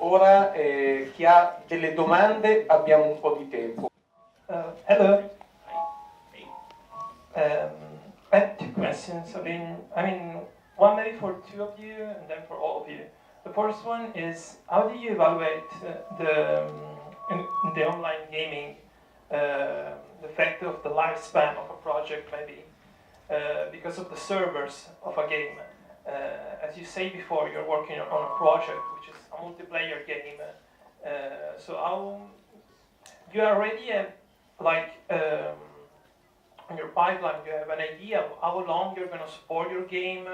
Ora chi ha delle domande abbiamo un po' di tempo. Hello. I have two questions. One maybe for two of you and then for all of you. The first one is, how do you evaluate in the online gaming the effect of the lifespan of a project, maybe because of the servers of a game? As you say before, you're working on a project which is a multiplayer game. So how you already have on your pipeline, you have an idea of how long you're going to support your game,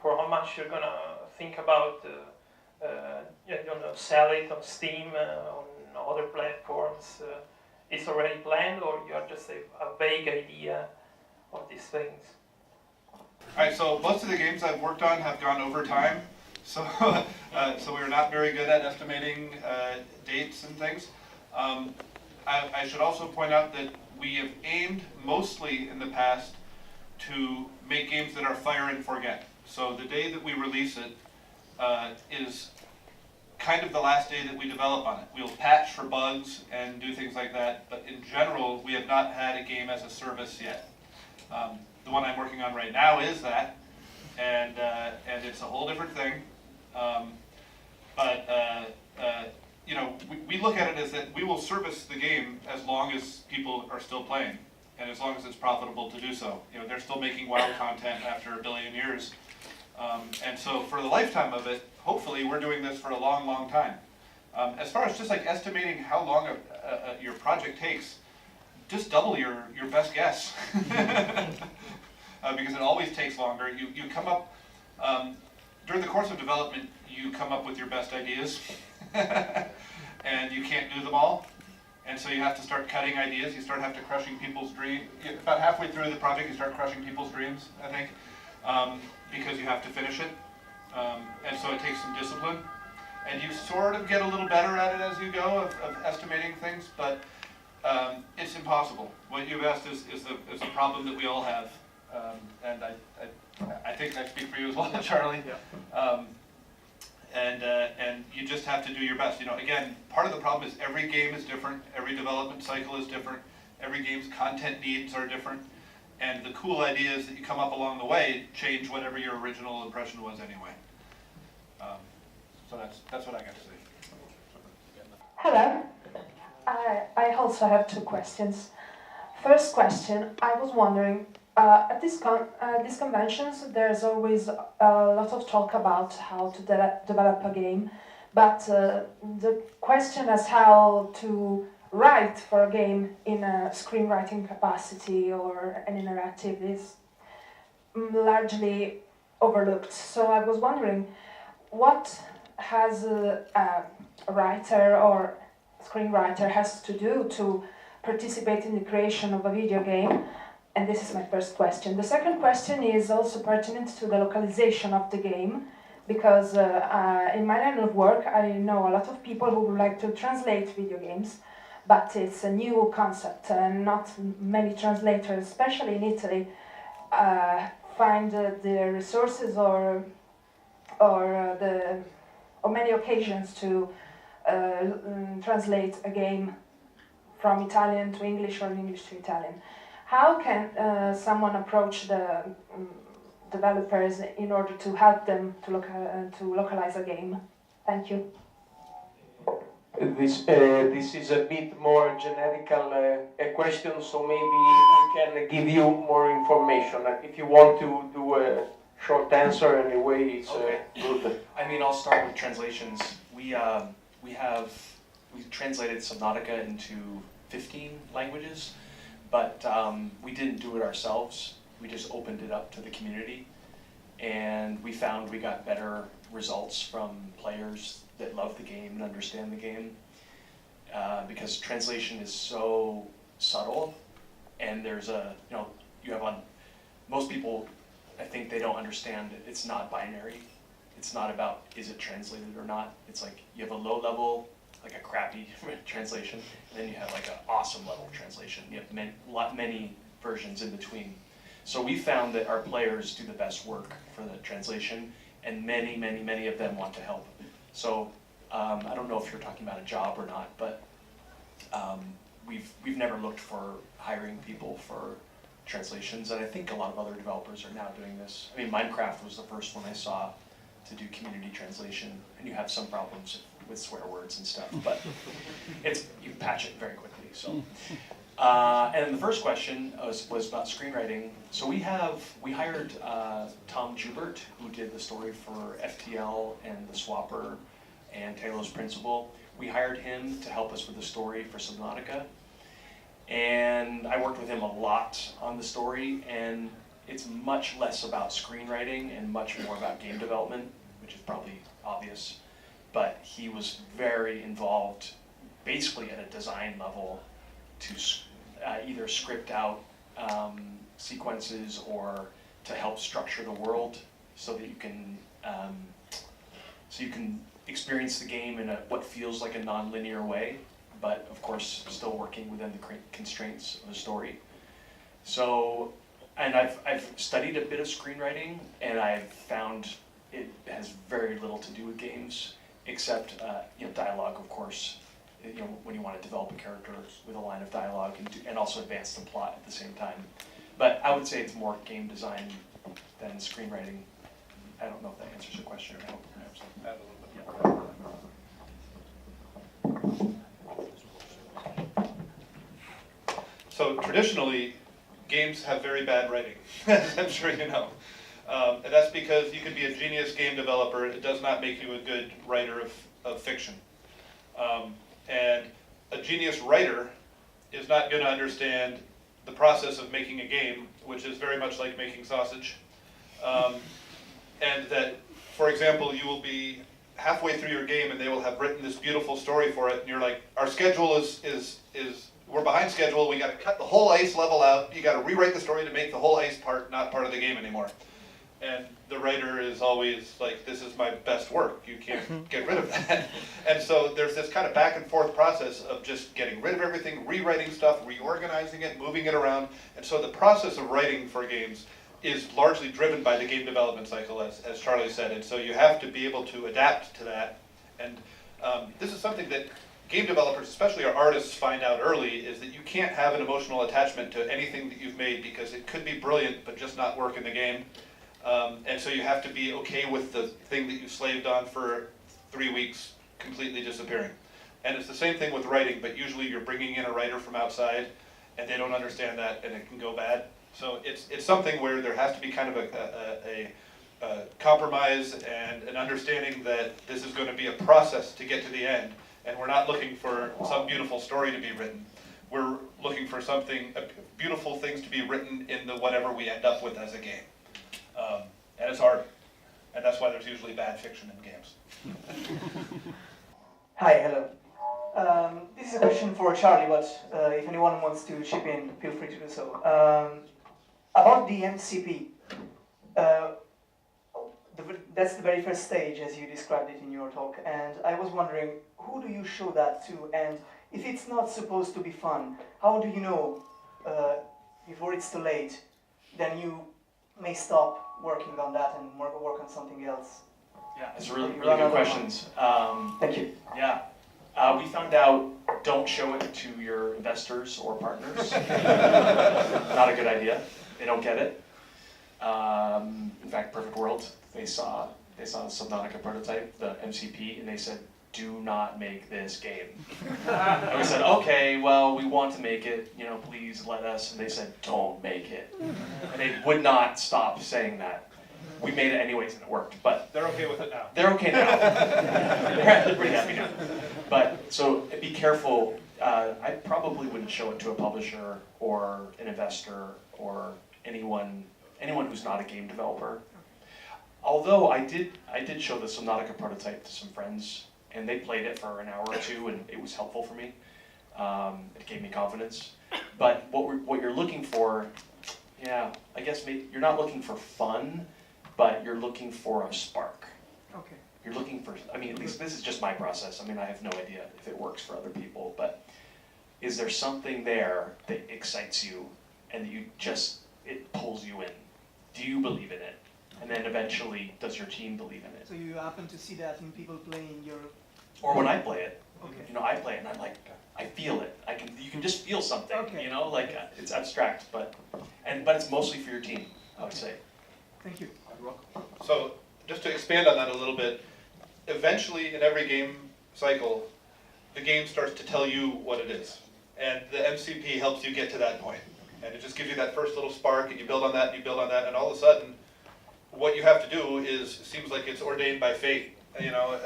for how much you're going to think about sell it on Steam, on other platforms. It's already planned, or you have just a vague idea of these things? Alright, so most of the games I've worked on have gone over time, so we're not very good at estimating dates and things. I should also point out that we have aimed mostly in the past to make games that are fire and forget. So the day that we release it is kind of the last day that we develop on it. We'll patch for bugs and do things like that, but in general, we have not had a game as a service yet. The one I'm working on right now is that, and it's a whole different thing. We look at it as that we will service the game as long as people are still playing, and as long as it's profitable to do so. They're still making WoW content after 1 billion years, and so for the lifetime of it, hopefully we're doing this for a long, long time. As far as just like estimating how long your project takes, just double your best guess, because it always takes longer. You come up during the course of development, you come up with your best ideas. And you can't do them all, and so you have to start cutting ideas. You start crushing people's dreams. About halfway through the project, you start crushing people's dreams, I think, because you have to finish it, and so it takes some discipline. And you sort of get a little better at it as you go of estimating things, but it's impossible. What you've asked is a problem that we all have, and I think I speak for you as well, Charlie. Yeah. And you just have to do your best. Again, part of the problem is every game is different, every development cycle is different, every game's content needs are different, and the cool ideas that you come up along the way change whatever your original impression was anyway. So that's what I got to say. Hello. I also have two questions. First question, I was wondering, at these conventions, there's always a lot of talk about how to develop a game, but the question is how to write for a game in a screenwriting capacity or an interactive is largely overlooked. So I was wondering, what has a writer or screenwriter has to do to participate in the creation of a video game? And this is my first question. The second question is also pertinent to the localization of the game, because in my line of work, I know a lot of people who would like to translate video games, but it's a new concept, and not many translators, especially in Italy, find the resources or many occasions to translate a game from Italian to English or English to Italian. How can someone approach the developers in order to help them to localize a game? Thank you. This is a bit more generical a question, so maybe we can give you more information. If you want to do a short answer anyway, it's okay. Good. I'll start with translations. We translated Subnautica into 15 languages. But we didn't do it ourselves. We just opened it up to the community, and we found we got better results from players that love the game and understand the game, because translation is so subtle, and there's most people, I think they don't understand it. It's not binary. It's not about is it translated or not. It's like you have a low level, like a crappy translation, and then you have like an awesome level translation. You have many versions in between. So we found that our players do the best work for the translation, and many of them want to help. So I don't know if you're talking about a job or not, but we've never looked for hiring people for translations, and I think a lot of other developers are now doing this. I mean, Minecraft was the first one I saw to do community translation, and you have some problems with swear words and stuff, but you patch it very quickly. So, and then the first question was about screenwriting. So we hired Tom Joubert, who did the story for FTL and The Swapper and Talos Principle. We hired him to help us with the story for Subnautica. And I worked with him a lot on the story, and it's much less about screenwriting and much more about game development, which is probably obvious. But he was very involved, basically at a design level, to either script out sequences or to help structure the world so that you can experience the game in what feels like a non-linear way, but of course still working within the constraints of the story. So, and I've studied a bit of screenwriting, and I've found it has very little to do with games, except dialogue, of course. When you want to develop a character with a line of dialogue and also advance the plot at the same time. But I would say it's more game design than screenwriting. I don't know if that answers your question. I hope perhaps add a little bit. Yeah. So traditionally, games have very bad writing, as I'm sure you know. And that's because you can be a genius game developer. It does not make you a good writer of fiction. And a genius writer is not going to understand the process of making a game, which is very much like making sausage. And that, for example, you will be halfway through your game and they will have written this beautiful story for it, and you're like, our schedule is we're behind schedule, we got to cut the whole ice level out, you got to rewrite the story to make the whole ice part not part of the game anymore. And the writer is always like, this is my best work, you can't get rid of that. And so there's this kind of back and forth process of just getting rid of everything, rewriting stuff, reorganizing it, moving it around. And so the process of writing for games is largely driven by the game development cycle, as Charlie said. And so you have to be able to adapt to that. And this is something that game developers, especially our artists, find out early, is that you can't have an emotional attachment to anything that you've made because it could be brilliant but just not work in the game. And so you have to be okay with the thing that you slaved on for 3 weeks completely disappearing. And it's the same thing with writing, but usually you're bringing in a writer from outside and they don't understand that and it can go bad. So it's something where there has to be kind of a compromise and an understanding that this is going to be a process to get to the end. And we're not looking for some beautiful story to be written. We're looking for beautiful things to be written in the whatever we end up with as a game. And it's hard. And that's why there's usually bad fiction in games. Hi, hello. This is a question for Charlie, but if anyone wants to chip in, feel free to do so. About the MCP, that's the very first stage as you described it in your talk, and I was wondering, who do you show that to? And if it's not supposed to be fun, how do you know before it's too late, then you may stop working on that and work on something else? Yeah, it's really good questions. Thank you. Yeah. We found out, don't show it to your investors or partners. Not a good idea. They don't get it. In fact, Perfect World, they saw the Subnautica prototype, the MCP, and they said, do not make this game. And we said, okay, well, we want to make it, please let us. And they said, don't make it. And they would not stop saying that. We made it anyways and it worked, but They're okay with it now. they're okay now. They're pretty happy now. But, so be careful. I probably wouldn't show it to a publisher or an investor or anyone who's not a game developer. Although I did show the Subnautica prototype to some friends, and they played it for an hour or two, and it was helpful for me. It gave me confidence. But what you're looking for, yeah, I guess you're not looking for fun, but you're looking for a spark. Okay. You're looking for, at least this is just my process. I have no idea if it works for other people, but is there something there that excites you and that it pulls you in? Do you believe in it? And then eventually, does your team believe in it? So you happen to see that in people playing your Or when I play it, Okay. you know, I play it and I'm like, I feel it. You can just feel something, Okay. you know, like it's abstract, but it's mostly for your team, I would say. Thank you. So, just to expand on that a little bit, eventually in every game cycle, the game starts to tell you what it is. And the MCP helps you get to that point. And it just gives you that first little spark, and you build on that, and you build on that, and all of a sudden, what you have to do seems like it's ordained by fate, you know,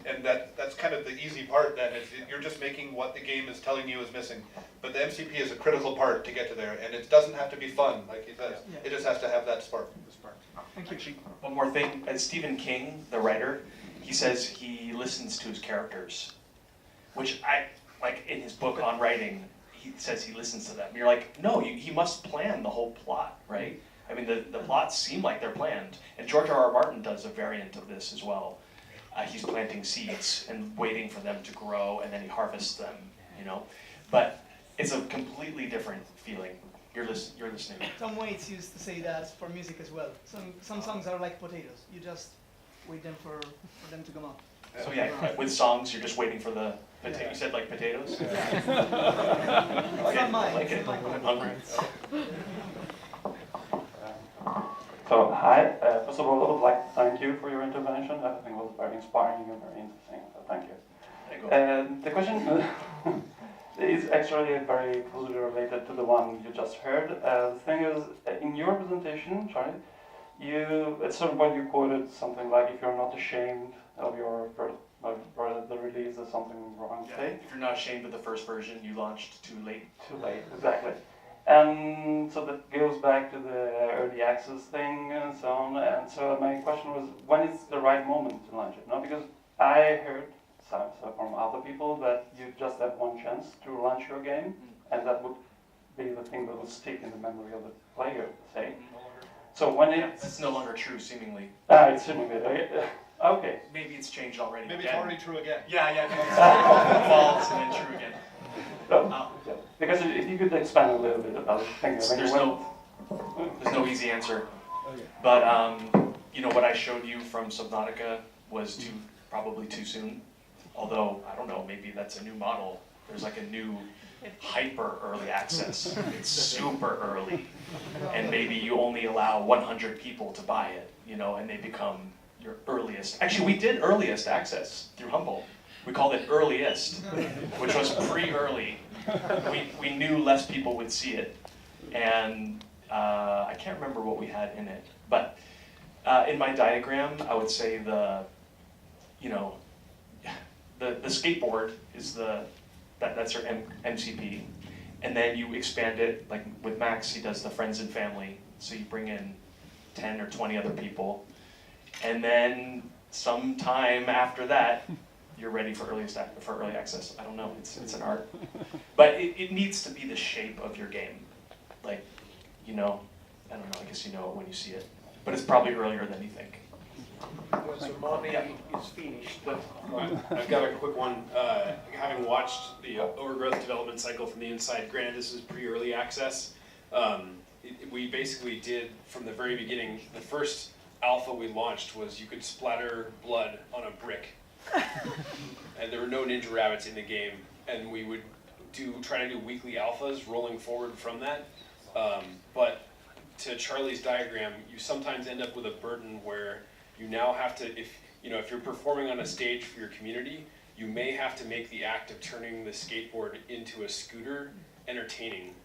and that's kind of the easy part then, is you're just making what the game is telling you is missing. But the MCP is a critical part to get to there, and it doesn't have to be fun, like he says. Yeah. It just has to have that spark. Thank you. Actually, one more thing. Stephen King, the writer, he says he listens to his characters, which I, like in his book on writing, he says he listens to them. You're like, no, he must plan the whole plot, right? I mean, the plots seem like they're planned. And George R.R. Martin does a variant of this as well. He's planting seeds and waiting for them to grow, and then he harvests them, you know? But it's a completely different feeling. You're listening. Tom Waits used to say that for music as well. Some songs are like potatoes. You just wait them for them to come up. So yeah, with songs, you're just waiting for the potato. Yeah. You said like potatoes? It's not mine. Like It's it. not mine. I'm hungry. So, hi. First of all, I would like to thank you for your intervention. I think it was very inspiring and very interesting, so thank you. There you go. The question is actually very closely related to the one you just heard. The thing is, in your presentation, Charlie, you at some point you quoted something like, if you're not ashamed of your first, or the release of something wrong Yeah, state. if you're not ashamed of the first version, you launched too late. Too late, exactly. And so that goes back to the early access thing and so on. And so my question was, when is the right moment to launch it? No, because I heard so from other people that you just have one chance to launch your game, and that would be the thing that would stick in the memory of the player, say. So when That's no longer true, seemingly. it's seemingly, okay. Maybe it's changed already. Maybe it's again. already true again. Yeah, maybe it's false and then true again. So, yeah. Because if you could expand a little bit about the thing. I mean, There's no easy answer. But you know, what I showed you from Subnautica was probably too soon. Although, I don't know, maybe that's a new model. There's like a new hyper early access. It's super early. And maybe you only allow 100 people to buy it, you know, and they become your earliest. Actually, we did earliest access through Humble. We called it earliest, which was pre-early. We knew less people would see it. And I can't remember what we had in it. But in my diagram, I would say the skateboard is that's your MCP, and then you expand it, like with Max, he does the friends and family, so you bring in 10 or 20 other people, and then sometime after that, you're ready for early access. I don't know, it's an art. But it needs to be the shape of your game. Like, you know, I don't know, I guess you know it when you see it. But it's probably earlier than you think. So money is finished. I've got a quick one. Having watched the overgrowth development cycle from the inside, granted this is pre-early access, we basically did from the very beginning, the first alpha we launched was you could splatter blood on a brick. And there were no ninja rabbits in the game, and we would try to do weekly alphas rolling forward from that. But to Charlie's diagram, you sometimes end up with a burden where you now have to, if you're performing on a stage for your community, you may have to make the act of turning the skateboard into a scooter entertaining,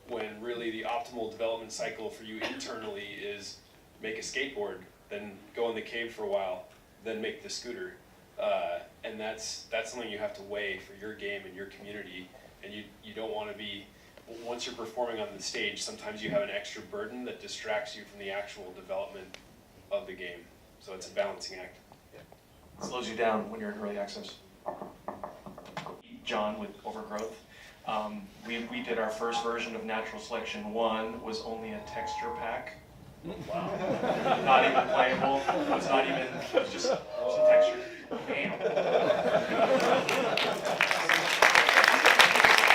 when really the optimal development cycle for you internally is make a skateboard, then go in the cave for a while, then make the scooter. And that's something you have to weigh for your game and your community, and you don't want to be, once you're performing on the stage, sometimes you have an extra burden that distracts you from the actual development of the game. So it's a balancing act. It slows you down when you're in early access. John with Overgrowth. We did our first version of Natural Selection 1, was only a texture pack. Wow. Not even playable. It was just some texture. Bam.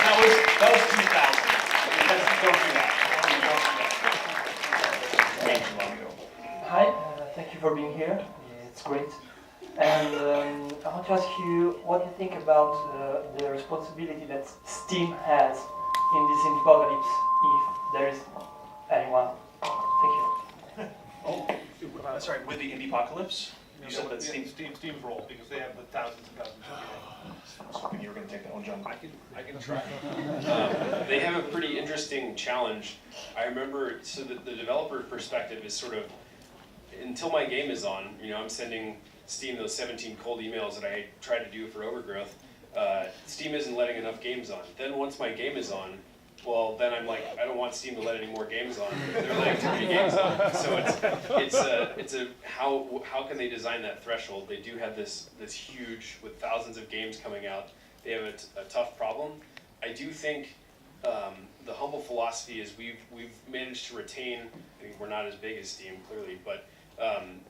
That was 2000. Don't do that. Way too long ago. Hi, thank you for being here. It's great. And I want to ask you what you think about the responsibility that Steam has in this apocalypse, if there is anyone. Thank you. Sorry, with the Indiepocalypse? You said that Steam. Steam's role, because they have the thousands and thousands of games. I was hoping you were going to take that one, John. I can try. They have a pretty interesting challenge. I remember, so the developer perspective is sort of, until my game is on, I'm sending Steam those 17 cold emails that I tried to do for Overgrowth. Steam isn't letting enough games on. Then once my game is on, well, then I'm like, I don't want Steam to let any more games on. They're letting too many games on. So how can they design that threshold? They do have this huge, with thousands of games coming out, they have a tough problem. I do think the humble philosophy is we've managed to retain, I think we're not as big as Steam, clearly, but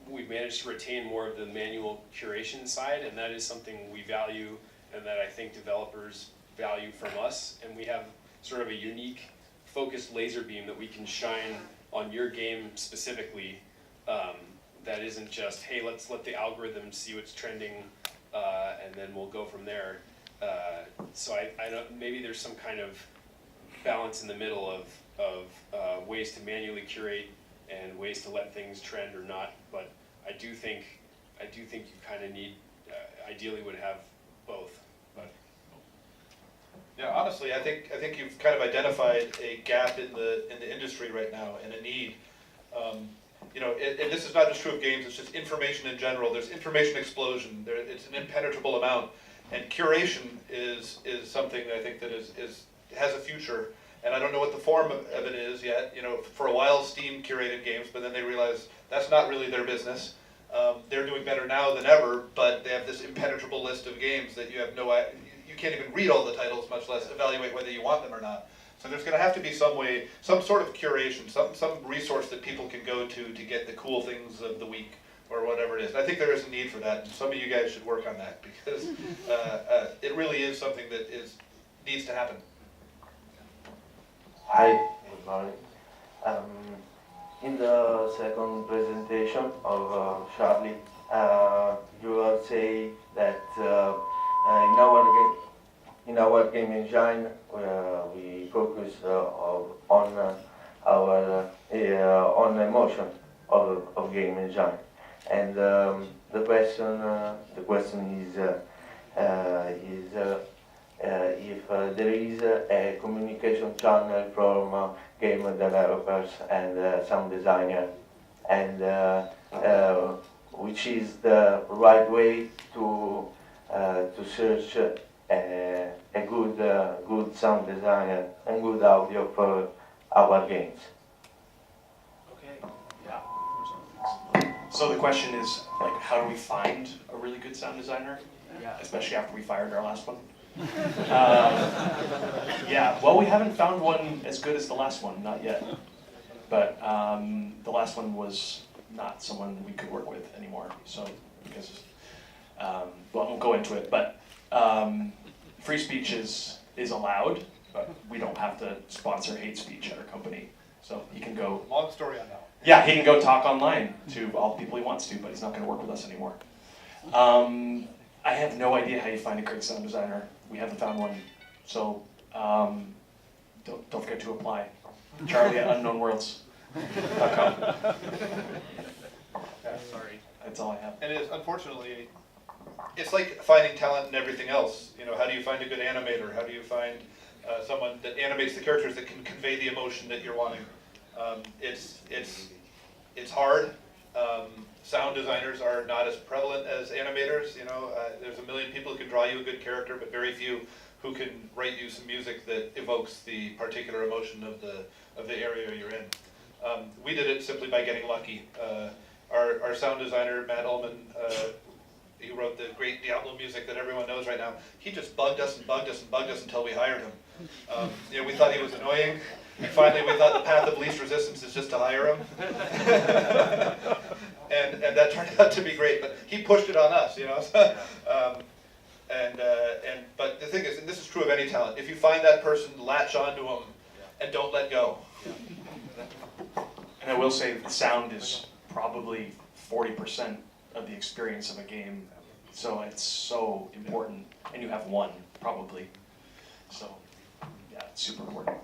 we've managed to retain more of the manual curation side, and that is something we value and that I think developers value from us. And we have sort of a unique focused laser beam that we can shine on your game specifically, that isn't just, hey, let's let the algorithm see what's trending and then we'll go from there. So I don't, maybe there's some kind of balance in the middle of ways to manually curate and ways to let things trend or not, but I do think you kind of need, ideally would have both. But yeah, honestly, I think you've kind of identified a gap in the industry right now and a need. And this is not just true of games; it's just information in general. There's information explosion. It's an impenetrable amount, and curation is something that I think that has a future. And I don't know what the form of it is yet. For a while, Steam curated games, but then they realized that's not really their business. They're doing better now than ever, but they have this impenetrable list of games that you have you can't even read all the titles, much less evaluate whether you want them or not. So there's going to have to be some sort of curation, some resource that people can go to get the cool things of the week or whatever it is. And I think there is a need for that, and some of you guys should work on that because it really is something that needs to happen. Hi, good morning. In the second presentation of Charlie, you will say that in our game engine we focus on on emotion of game engine, and the question is if there is a communication channel from game developers and sound designer, and which is the right way to search a good sound designer and good audio for our games. Okay, yeah. So the question is, how do we find a really good sound designer? Yeah. Especially after we fired our last one. Yeah, well, we haven't found one as good as the last one, not yet. But the last one was not someone we could work with anymore. So, because, well, I won't go into it, but free speech is allowed, but we don't have to sponsor hate speech at our company. So he can go. Long story on that. Yeah, he can go talk online to all the people he wants to, but he's not going to work with us anymore. I have no idea how you find a great sound designer. We haven't found one, so don't forget to apply. Charlie at unknownworlds.com. Yeah, sorry. That's all I have. And unfortunately, it's like finding talent in everything else. How do you find a good animator? How do you find someone that animates the characters that can convey the emotion that you're wanting? It's hard. Sound designers are not as prevalent as animators. There's a million people who can draw you a good character, but very few who can write you some music that evokes the particular emotion of the area you're in. We did it simply by getting lucky. Our sound designer, Matt Ullman, he wrote the great Diablo music that everyone knows right now. He just bugged us and bugged us and bugged us until we hired him. We thought he was annoying, and finally we thought the path of least resistance is just to hire him. And that turned out to be great, but he pushed it on us, But the thing is, and this is true of any talent, if you find that person, latch onto them and don't let go. And I will say the sound is probably 40% of the experience of a game. So it's so important, and you have one, probably. So, yeah, it's super important.